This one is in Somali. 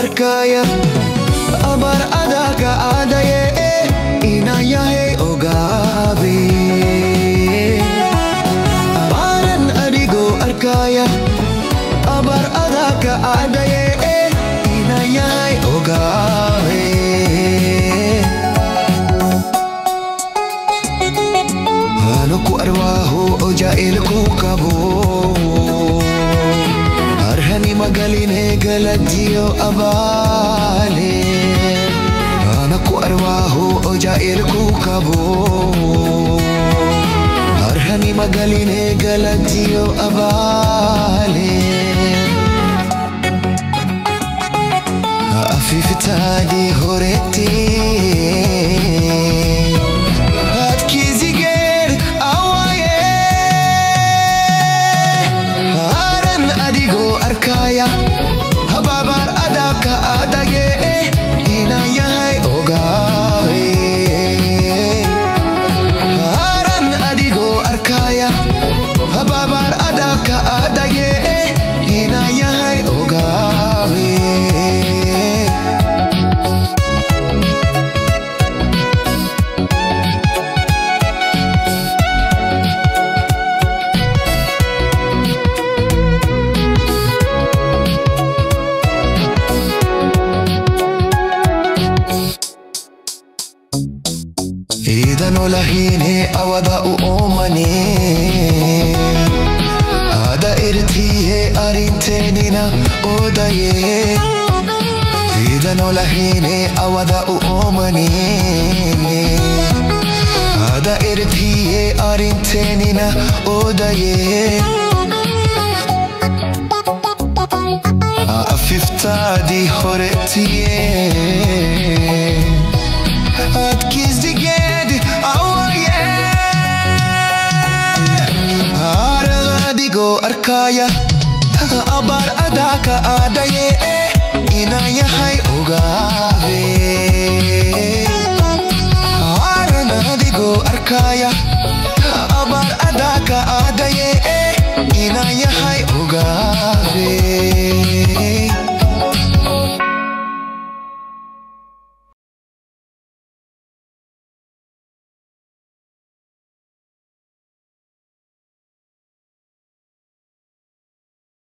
arkaya abar adaka adaye inaya he ogabe abaran adigo arkaya abar adaka adaye inaya he ogabe hanoku arwahu ojailku kabo arhani magaline galadiyo abale hanoku arwahu ojailku kabo arhani magaline galadiyo abale afiftadi horeti arkaya hababar adaka adaye inaya hay ogawe haran adigo arkaya hababar adaka adaye inaya hay ogawe إذا نولهيني أودا أمني هذا إرتيه أرنتينينا أودايه إذا نولهيني أودا أمني هذا إرتيه أرنتينينا أودايه أففتادي خورتيه أتكيز دي arkaya abar adaka adaye inaya hay ogabe arana digo arkaya